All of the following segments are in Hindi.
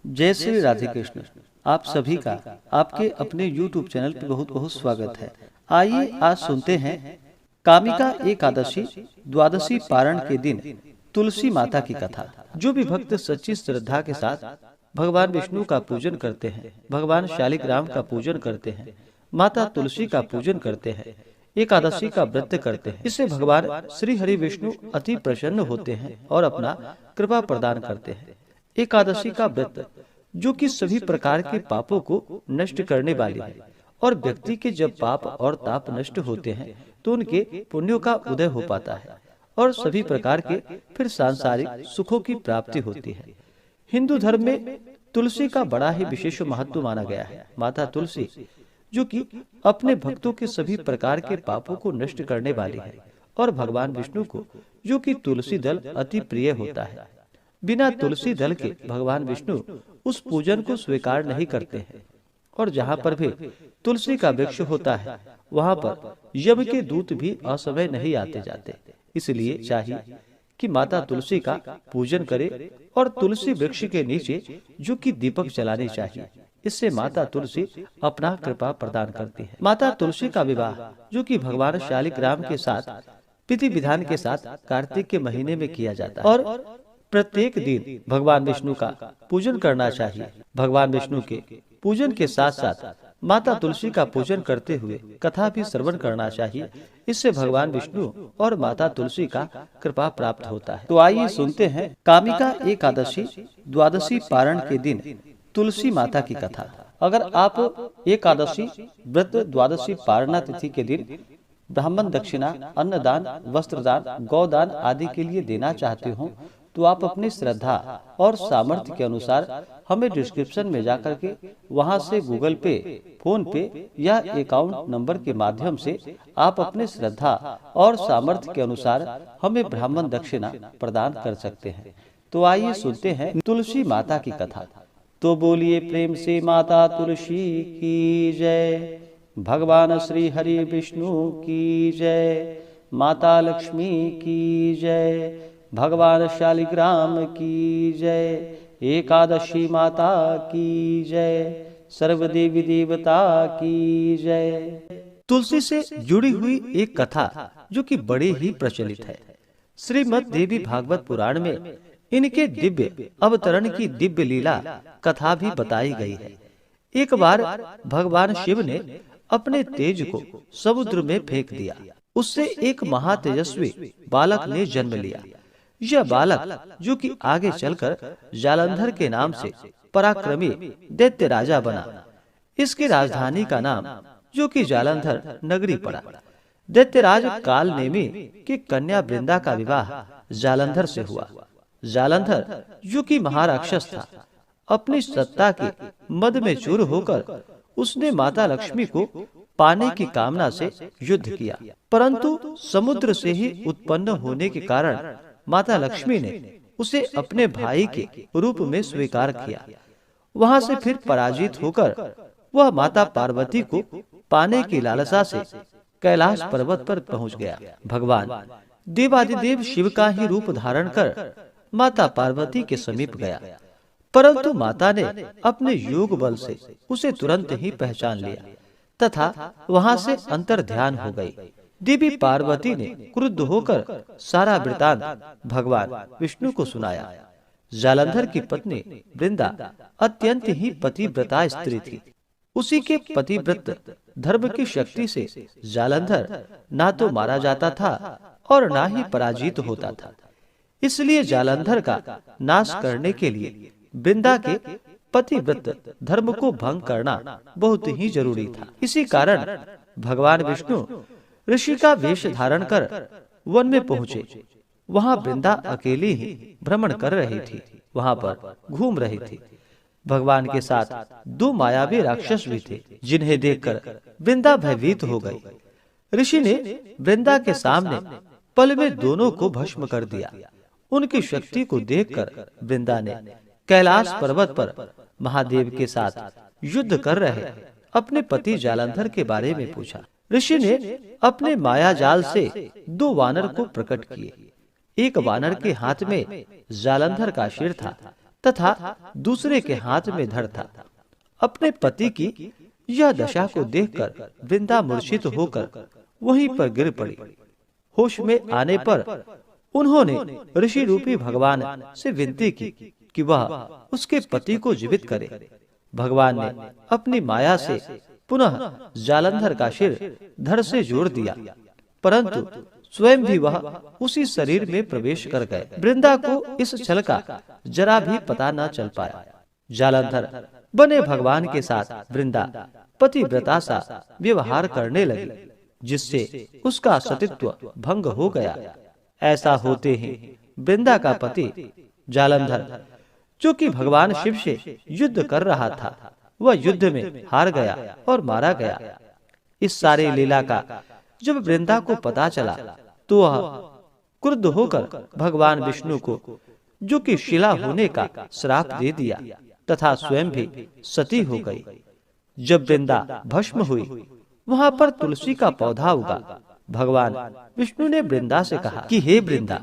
जय श्री राधे कृष्ण। आप सभी का आपके अपने YouTube चैनल पे बहुत बहुत स्वागत है। आइए आज सुनते हैं कामिका एकादशी द्वादशी पारण के दिन तुलसी माता की कथा। जो भी भक्त सच्ची श्रद्धा के साथ भगवान विष्णु का पूजन करते हैं, भगवान शालिग्राम का पूजन करते हैं, माता तुलसी का पूजन करते हैं, एकादशी का व्रत करते हैं, इससे भगवान श्री हरि विष्णु अति प्रसन्न होते हैं और अपना कृपा प्रदान करते हैं। एकादशी का व्रत जो कि सभी प्रकार के पापों को नष्ट करने वाली है और व्यक्ति के जब पाप और ताप नष्ट होते हैं तो उनके पुण्यों का उदय हो पाता है और सभी प्रकार के फिर सांसारिक सुखों की प्राप्ति होती है। हिंदू धर्म में तुलसी का बड़ा ही विशेष महत्व माना गया है। माता तुलसी जो कि अपने भक्तों के सभी प्रकार के पापों को नष्ट करने वाली है और भगवान विष्णु को जो कि तुलसी दल अति प्रिय होता है। बिना तुलसी दल के भगवान विष्णु उस पूजन को स्वीकार नहीं करते हैं और जहाँ पर भी तुलसी का वृक्ष होता है वहाँ पर यम के दूत भी असमय नहीं आते जाते। इसलिए चाहिए कि माता तुलसी का पूजन करे और तुलसी वृक्ष के नीचे जो कि दीपक जलाने चाहिए। इससे माता तुलसी अपना कृपा प्रदान करती है। माता तुलसी का विवाह जो कि भगवान शालिग्राम के साथ विधि विधान के साथ कार्तिक के महीने में किया जाता है और प्रत्येक दिन भगवान विष्णु का पूजन करना चाहिए। भगवान विष्णु के पूजन के साथ साथ माता तुलसी का पूजन करते हुए कथा भी श्रवण करना चाहिए। इससे भगवान विष्णु और माता तुलसी का कृपा प्राप्त होता है। तो आइए सुनते हैं कामिका एकादशी द्वादशी पारण के दिन तुलसी माता की कथा। अगर आप एकादशी व्रत द्वादशी पारणा तिथि के दिन ब्राह्मण दक्षिणा, अन्नदान, वस्त्रदान, गौदान आदि के लिए देना चाहते हो तो आप अपनी श्रद्धा और सामर्थ्य के अनुसार हमें डिस्क्रिप्शन में जाकर के वहां से गूगल पे, फोन पे या अकाउंट नंबर के माध्यम से आप अपनी श्रद्धा और सामर्थ्य के अनुसार हमें ब्राह्मण दक्षिणा प्रदान कर सकते हैं। तो आइए सुनते हैं तुलसी माता की कथा। तो बोलिए प्रेम से माता तुलसी की जय, भगवान श्री हरि विष्णु की जय, माता लक्ष्मी की जय, भगवान शालिग्राम की जय, एकादशी माता की जय, सर्वदेवी देवता की जय। तुलसी से जुड़ी हुई एक कथा जो कि बड़ी ही प्रचलित है। श्रीमद् देवी भागवत पुराण में इनके दिव्य अवतरण की दिव्य लीला कथा भी बताई गई है। एक बार भगवान शिव ने अपने तेज को समुद्र में फेंक दिया। उससे एक महातेजस्वी बालक ने जन्म लिया। यह बालक जो कि आगे चलकर जालंधर के नाम से पराक्रमी दैत्य राजा बना। इसकी राजधानी का नाम जो कि जालंधर नगरी पड़ा। दैत्यराज काल नेमी की कन्या वृंदा का विवाह जालंधर से हुआ। जालंधर जो कि महाराक्षस था, अपनी सत्ता के मद में चूर होकर उसने माता लक्ष्मी को पाने की कामना से युद्ध किया, परंतु समुद्र से ही उत्पन्न होने के कारण माता लक्ष्मी ने उसे अपने भाई के रूप में स्वीकार किया। वहां से फिर पराजित होकर वह माता पार्वती को पाने की लालसा से कैलाश पर्वत पर पहुंच गया। भगवान देवादिदेव शिव का ही रूप धारण कर माता पार्वती के समीप गया, परंतु माता ने अपने योग बल से उसे तुरंत ही पहचान लिया तथा वहां से अंतर ध्यान हो गई। देवी पार्वती ने क्रुद्ध होकर सारा वृतांत भगवान विष्णु को सुनाया। जालंधर की पत्नी वृंदा अत्यंत ही पतिव्रता स्त्री थी। उसी के पतिव्रत धर्म की शक्ति से जालंधर ना तो मारा जाता था और ना ही पराजित होता था। इसलिए जालंधर का नाश करने के लिए वृंदा के पतिव्रत धर्म को भंग करना बहुत ही जरूरी था। इसी कारण भगवान विष्णु ऋषि का वेश धारण कर वन में पहुँचे। वहाँ वृंदा अकेली ही भ्रमण कर रही थी, वहाँ पर घूम रही थी। भगवान के साथ दो मायावी राक्षस भी थे, जिन्हें देखकर वृंदा भयभीत हो गई। ऋषि ने वृंदा के सामने पल में दोनों को भस्म कर दिया। उनकी शक्ति को देखकर वृंदा ने कैलाश पर्वत पर महादेव के साथ युद्ध कर रहे अपने पति जालंधर के बारे में पूछा। ऋषि ने अपने माया जाल से दो वानर को प्रकट किए। एक वानर के हाथ में जालंधर का सिर था तथा दूसरे के हाथ में धड़ था। अपने पति की यह दशा को देखकर वृंदा मूर्छित होकर वहीं पर गिर पड़ी। होश में आने पर उन्होंने ऋषि रूपी भगवान से विनती की कि वह उसके पति को जीवित करे। भगवान ने अपनी माया से पुनः जालंधर का सिर धड़ से जोड़ दिया, परंतु स्वयं भी वह उसी शरीर में प्रवेश कर गए। वृंदा को इस छल का जरा भी पता न चल पाया। जालंधर बने भगवान के साथ वृंदा पतिव्रता सा व्यवहार करने लगी, जिससे उसका सतीत्व भंग हो गया। ऐसा होते ही वृंदा का पति जालंधर, जो कि भगवान शिव से युद्ध कर रहा था, वह युद्ध में हार गया और मारा गया। इस सारे लीला का जब वृंदा को पता चला तो वह क्रुद्ध होकर भगवान विष्णु को, जो कि शिला होने का श्राप दे दिया तथा स्वयं भी सती हो गई। जब वृंदा भस्म हुई, वहां पर तुलसी का पौधा उगा। भगवान विष्णु ने वृंदा से कहा कि हे वृंदा,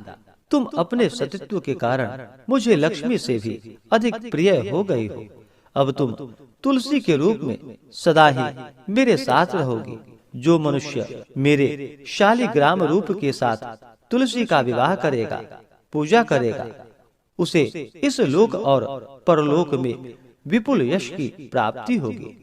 तुम अपने सतीत्व के कारण मुझे लक्ष्मी से भी अधिक प्रिय हो गई हो। अब तुम तुलसी के रूप में सदा ही मेरे साथ रहोगी। जो मनुष्य मेरे शालिग्राम रूप के साथ तुलसी का विवाह करेगा, पूजा करेगा, उसे इस लोक और परलोक में विपुल यश की प्राप्ति होगी।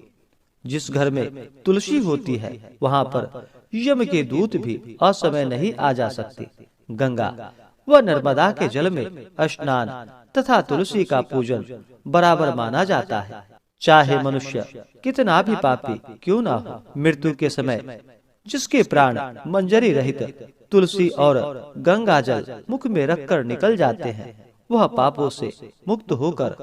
जिस घर में तुलसी होती है, वहां पर यम के दूत भी असमय नहीं आ जा सकते। गंगा व नर्मदा के जल में स्नान तथा तुलसी का पूजन बराबर माना जाता है। चाहे मनुष्य कितना भी पापी क्यों ना हो, मृत्यु के समय जिसके प्राण मंजरी रहित तुलसी और गंगा जल मुख में रखकर निकल जाते हैं, वह पापों से मुक्त होकर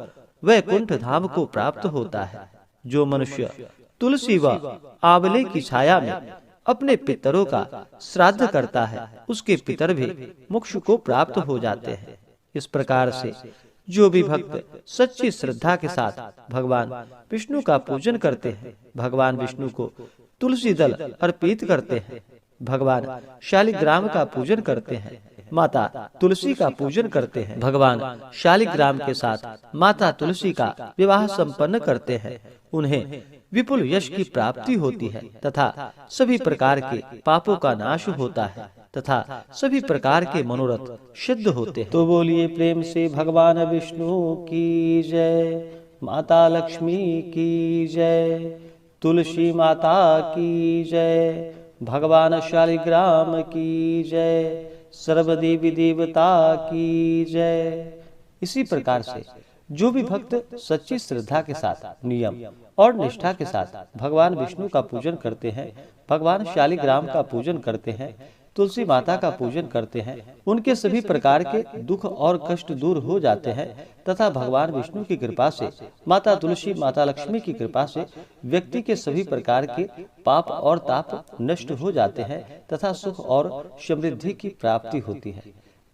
वैकुंठ धाम को प्राप्त होता है। जो मनुष्य तुलसी व आंवले की छाया में अपने पितरों का श्राद्ध करता है, उसके पितर भी मोक्ष को प्राप्त हो जाते हैं। इस प्रकार से जो भी भक्त सच्ची श्रद्धा के साथ भगवान विष्णु का पूजन करते हैं, भगवान विष्णु को तुलसी दल अर्पित करते हैं, भगवान शालिग्राम का पूजन करते हैं, माता तुलसी का पूजन करते हैं, भगवान शालिग्राम के साथ माता तुलसी का विवाह संपन्न करते हैं, उन्हें विपुल यश की प्राप्ति होती है तथा सभी प्रकार के पापों का नाश होता है तथा सभी प्रकार के मनोरथ सिद्ध होते हैं। तो बोलिए प्रेम से भगवान विष्णु की जय, माता लक्ष्मी की जय, तुलसी माता की जय, भगवान शालिग्राम की जय, सर्व देवी देवता की जय। इसी प्रकार से जो भी भक्त सच्ची श्रद्धा के साथ नियम और निष्ठा के साथ भगवान विष्णु का पूजन करते हैं, भगवान शालिग्राम का पूजन करते हैं, तुलसी माता का पूजन करते हैं, उनके सभी प्रकार के दुख और कष्ट दूर हो जाते हैं तथा भगवान विष्णु की कृपा से, माता तुलसी माता लक्ष्मी की कृपा से व्यक्ति के सभी प्रकार के पाप और ताप नष्ट हो जाते हैं तथा सुख और समृद्धि की प्राप्ति होती है।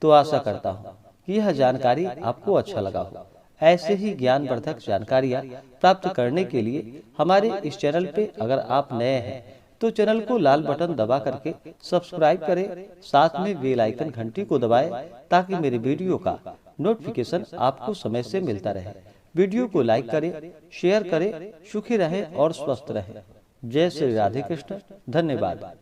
तो आशा करता हूँ कि यह जानकारी आपको अच्छा लगा हो। ऐसे ही ज्ञानवर्धक जानकारियाँ प्राप्त करने के लिए हमारे इस चैनल पे अगर आप नए हैं तो चैनल को लाल बटन दबा करके सब्सक्राइब करें, साथ में बेल आइकन घंटी को दबाएं ताकि मेरे वीडियो का नोटिफिकेशन आपको समय से मिलता रहे। वीडियो को लाइक करें, शेयर करें, सुखी रहें और स्वस्थ रहें। जय श्री राधे कृष्ण। धन्यवाद।